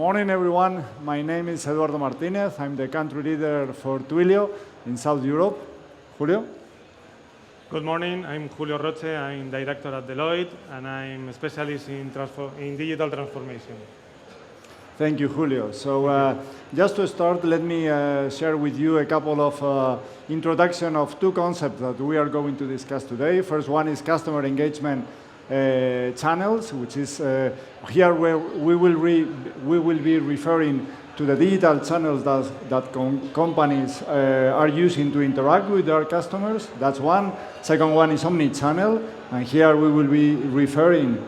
Morning, everyone. My name is Eduardo Martinez. I'm the country leader for Twilio in South Europe. Julio? Good morning. I'm Julio Roche. I'm director at Deloitte, and I'm a specialist in digital transformation. Thank you, Julio. So just to start, let me share with you a couple of introduction of two concepts that we are going to discuss today. First one is customer engagement channels, which is here where we will be referring to the digital channels that companies are using to interact with their customers. That's one. Second one is omnichannel, and here we will be referring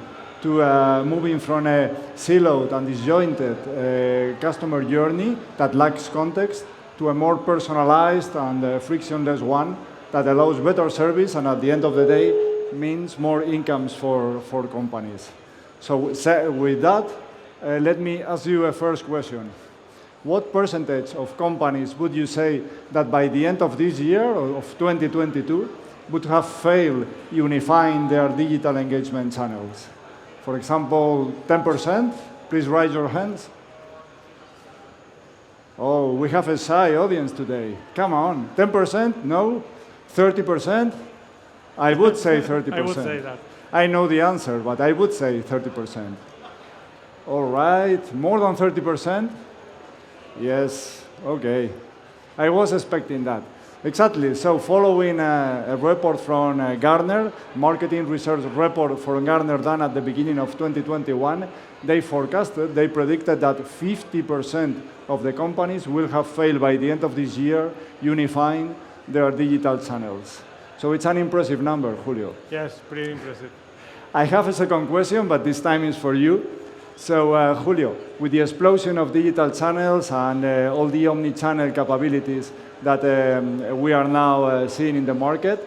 to moving from a siloed and disjointed customer journey that lacks context to a more personalized and frictionless one that allows better service and at the end of the day means more incomes for companies. So with that, let me ask you a first question. What percentage of companies would you say that by the end of this year, of 2022, would have failed unifying their digital engagement channels? For example, 10%? Please raise your hands. Oh, we have a shy audience today. Come on, 10%? No? 30%? I would say 30%. I would say that. I know the answer, but I would say 30%. All right, more than 30%? Yes, okay. I was expecting that. Exactly, so following a report from Gartner, marketing research report from Gartner done at the beginning of 2021, they predicted that 50% of the companies will have failed by the end of this year unifying their digital channels. So it's an impressive number, Julio. Yes, pretty impressive. I have a second question, but this time is for you. So, Julio, with the explosion of digital channels and all the omni-channel capabilities that we are now seeing in the market,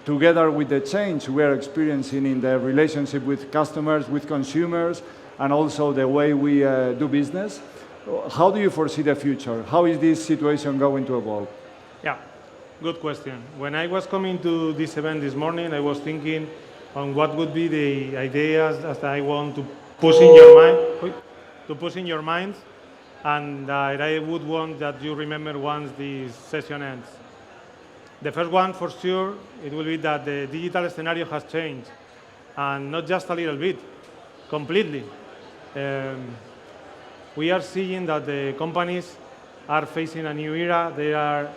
together with the change we are experiencing in the relationship with customers, with consumers, and also the way we do business, how do you foresee the future? How is this situation going to evolve? Yeah, good question. When I was coming to this event this morning, I was thinking on what would be the ideas that I want to push in your mind, and I would want that you remember once this session ends. The first one, for sure, it will be that the digital scenario has changed, and not just a little bit, completely. We are seeing that the companies are facing a new era. They are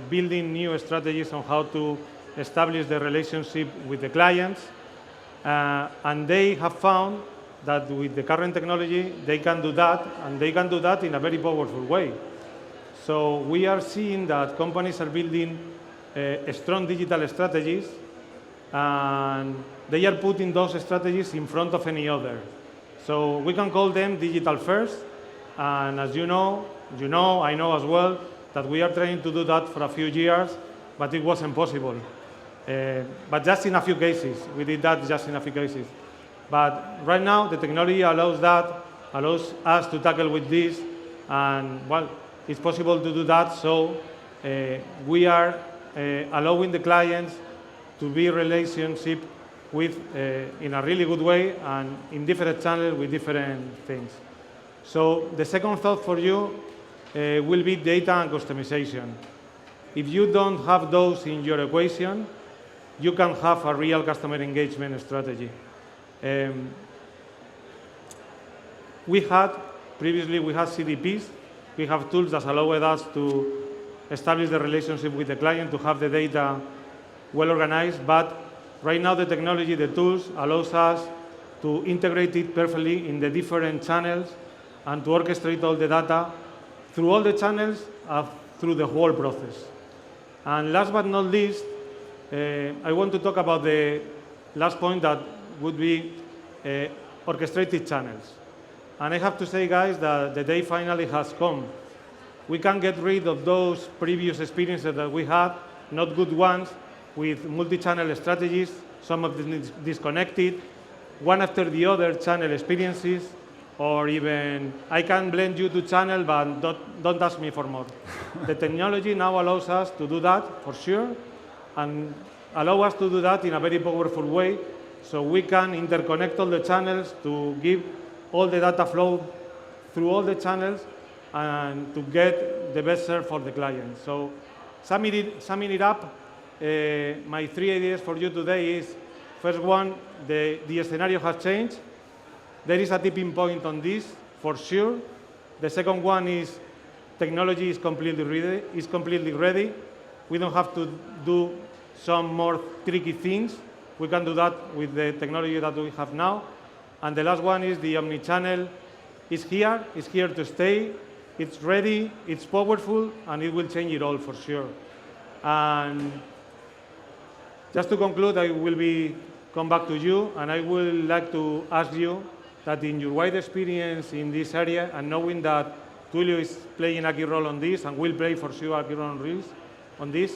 building new strategies on how to establish the relationship with the clients, and they have found that with the current technology, they can do that, and they can do that in a very powerful way. So we are seeing that companies are building strong digital strategies, and they are putting those strategies in front of any other. So we can call them digital first, and as you know, I know as well, that we are trying to do that for a few years, but it wasn't possible. But just in a few cases, we did that just in a few cases. But right now, the technology allows us to tackle with this, and well, it's possible to do that. So we are allowing the clients to be relationship with in a really good way and in different channels with different things. So the second thought for you will be data and customization. If you don't have those in your equation, you can have a real customer engagement strategy. Previously we had CDPs. We have tools that allowed us to establish the relationship with the client, to have the data well organized, but right now the technology, the tools, allows us to integrate it perfectly in the different channels and to orchestrate all the data through all the channels, through the whole process. And last but not least, I want to talk about the last point that would be orchestrated channels. And I have to say, guys, that the day finally has come. We can get rid of those previous experiences that we had, not good ones, with multi-channel strategies, some of them disconnected, one after the other channel experiences, or even, I can blend you to channel, but don't ask me for more. The technology now allows us to do that, for sure, and allow us to do that in a very powerful way, so we can interconnect all the channels to give all the data flow through all the channels and to get the best serve for the client. So summing it up, my 3 ideas for you today is, first one, the scenario has changed. There is a tipping point on this, for sure. The second one is technology is completely ready. We don't have to do some more tricky things. We can do that with the technology that we have now. And the last one is the omnichannel is here to stay. It's ready, it's powerful, and it will change it all for sure. And just to conclude, I will come back to you, and I would like to ask you that in your wide experience in this area, and knowing that Tulio is playing a key role on this, and will play for sure a key role on this,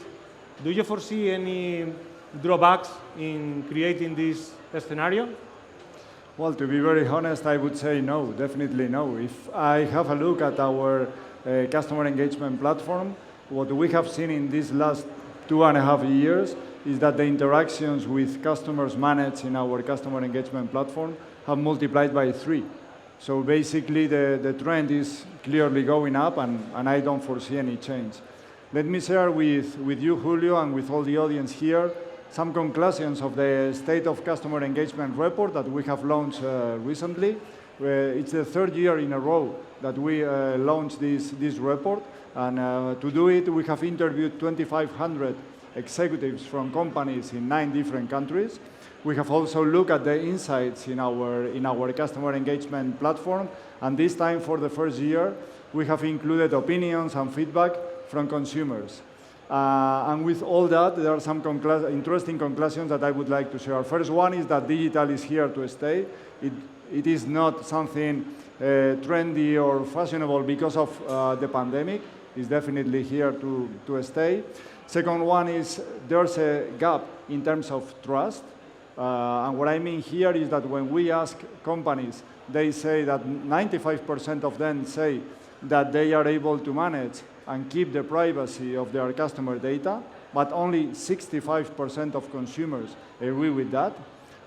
do you foresee any drawbacks in creating this scenario? Well, to be very honest, I would say no, definitely no. If I have a look at our customer engagement platform, what we have seen in these last 2.5 years is that the interactions with customers managed in our customer engagement platform have multiplied by 3. So basically, the trend is clearly going up, and I don't foresee any change. Let me share with you, Julio, and with all the audience here, some conclusions of the State of Customer Engagement report that we have launched recently. It's the 3rd year in a row that we launched this report. And to do it, we have interviewed 2,500 executives from companies in 9 different countries. We have also looked at the insights in our customer engagement platform. And this time, for the first year, we have included opinions and feedback from consumers. And with all that, there are some interesting conclusions that I would like to share. First one is that digital is here to stay. It is not something trendy or fashionable because of the pandemic. It's definitely here to stay. Second one is there's a gap in terms of trust. And what I mean here is that when we ask companies, they say that 95% of them say that they are able to manage and keep the privacy of their customer data, but only 65% of consumers agree with that.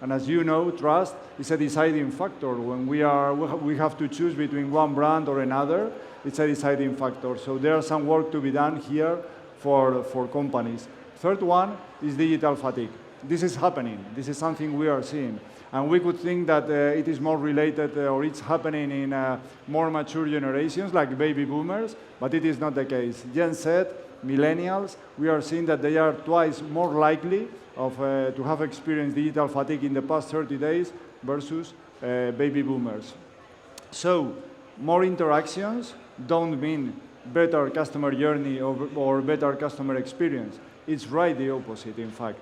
And as you know, trust is a deciding factor. When we have to choose between one brand or another, it's a deciding factor. So there's some work to be done here for companies. Third one is digital fatigue. This is happening. This is something we are seeing. And we could think that it is more related or it's happening in more mature generations like baby boomers, but it is not the case. Gen Z, millennials, we are seeing that they are twice more likely to have experienced digital fatigue in the past 30 days versus baby boomers. So more interactions don't mean better customer journey or better customer experience. It's right the opposite, in fact.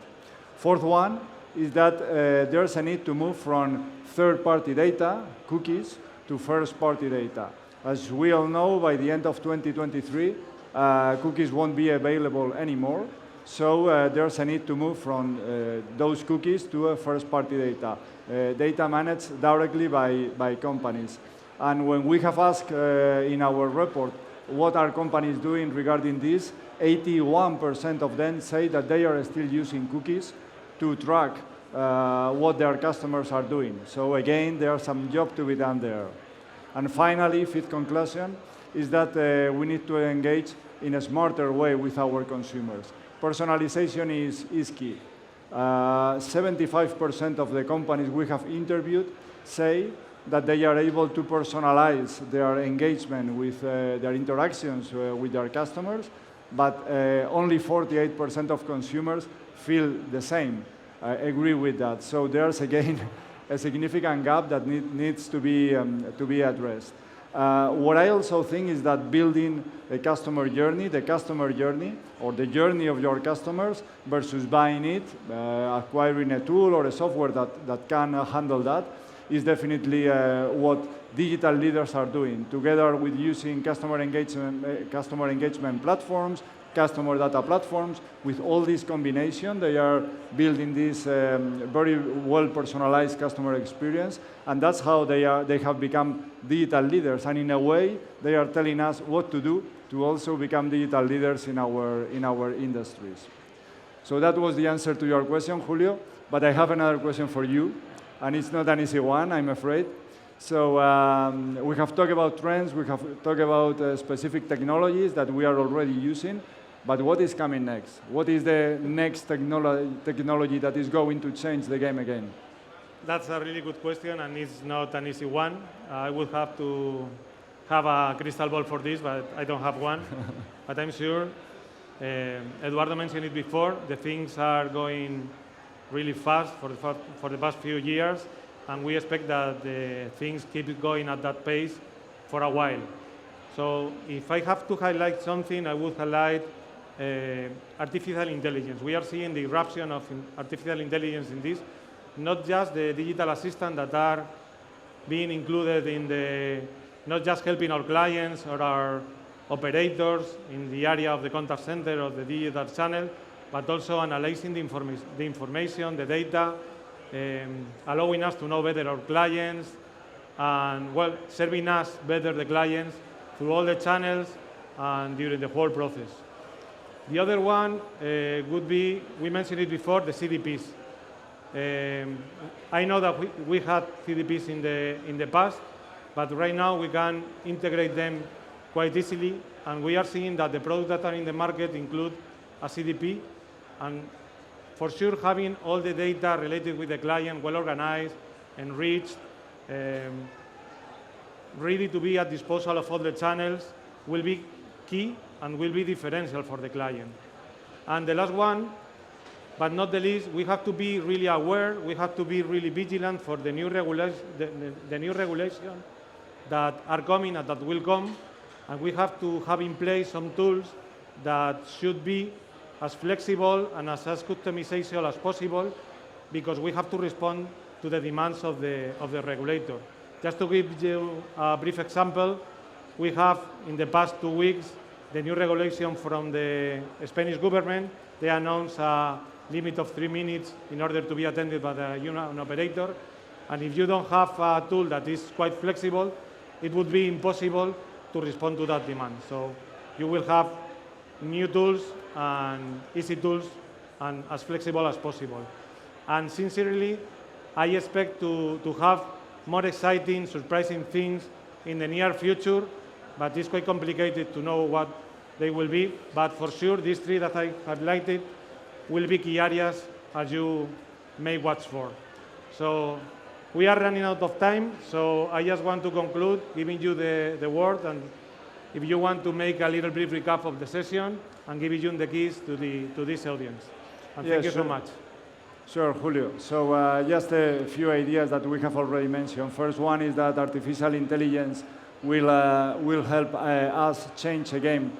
Fourth one is that there's a need to move from third-party data, cookies, to first-party data. As we all know, by the end of 2023, cookies won't be available anymore. So there's a need to move from those cookies to a first-party data, data managed directly by companies. And when we have asked in our report what are companies doing regarding this, 81% of them say that they are still using cookies to track what their customers are doing. So again, there's some job to be done there. And finally, fifth conclusion is that we need to engage in a smarter way with our consumers. Personalization is key. 75% of the companies we have interviewed say that they are able to personalize their engagement with their interactions with their customers, but only 48% of consumers feel the same. I agree with that. So there's, again, a significant gap that needs to be addressed. What I also think is that building a customer journey, the customer journey, or the journey of your customers versus buying it, acquiring a tool or a software that can handle that, is definitely what digital leaders are doing, together with using customer engagement platforms, customer data platforms. With all this combination, they are building this very well-personalized customer experience, and that's how they have become digital leaders. And in a way, they are telling us what to do to also become digital leaders in our industries. So that was the answer to your question, Julio. But I have another question for you, and it's not an easy one, I'm afraid. So we have talked about trends, we have talked about specific technologies that we are already using, but what is coming next? What is the next technology that is going to change the game again? That's a really good question, and it's not an easy one. I would have to have a crystal ball for this, but I don't have one. But I'm sure, Eduardo mentioned it before, the things are going really fast for the past few years, and we expect that the things keep going at that pace for a while. So if I have to highlight something, I would highlight artificial intelligence. We are seeing the eruption of artificial intelligence in this, not just the digital assistant that are being included in the, not just helping our clients or our operators in the area of the contact center or the digital channel, but also analyzing the information, the data, allowing us to know better our clients, and well, serving us better, the clients, through all the channels and during the whole process. The other one would be, we mentioned it before, the CDPs. I know that we had CDPs in the past, but right now we can integrate them quite easily, and we are seeing that the products that are in the market include a CDP, and for sure having all the data related with the client well organized, enriched, ready to be at disposal of all the channels will be key and will be differential for the client. And the last one, but not the least, we have to be really aware, we have to be really vigilant for the new regulation that are coming and that will come, and we have to have in place some tools that should be as flexible and as customizable as possible, because we have to respond to the demands of the regulator. Just to give you a brief example, we have in the past 2 weeks the new regulation from the Spanish government. They announced a limit of 3 minutes in order to be attended by an operator. And if you don't have a tool that is quite flexible, it would be impossible to respond to that demand. So you will have new tools and easy tools and as flexible as possible. And sincerely, I expect to have more exciting, surprising things in the near future, but it's quite complicated to know what they will be. But for sure, these 3 that I highlighted will be key areas as you may watch for. So we are running out of time, so I just want to conclude giving you the word, and if you want to make a little brief recap of the session and giving you the keys to this audience. And thank you so much. Sure, Julio. So just a few ideas that we have already mentioned. First one is that artificial intelligence will help us change again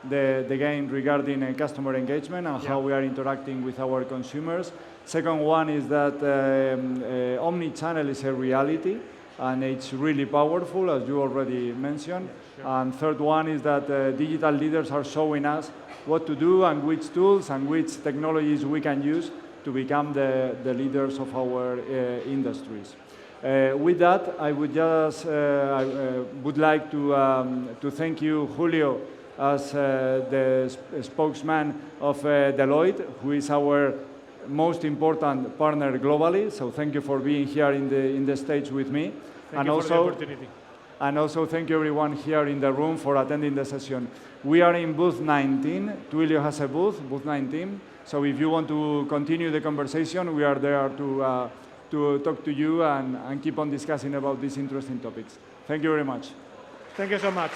the game regarding customer engagement and how we are interacting with our consumers. Second one is that omnichannel is a reality, and it's really powerful, as you already mentioned. Yeah, sure. And third one is that digital leaders are showing us what to do and which tools and which technologies we can use to become the leaders of our industries. With that, I would just would like to thank you, Julio, as the spokesman of Deloitte, who is our most important partner globally. So thank you for being here in the stage with me. Thank you for the opportunity. And also thank you everyone here in the room for attending the session. We are in booth 19. Twilio has a booth 19. So if you want to continue the conversation, we are there to talk to you and keep on discussing about these interesting topics. Thank you very much. Thank you so much.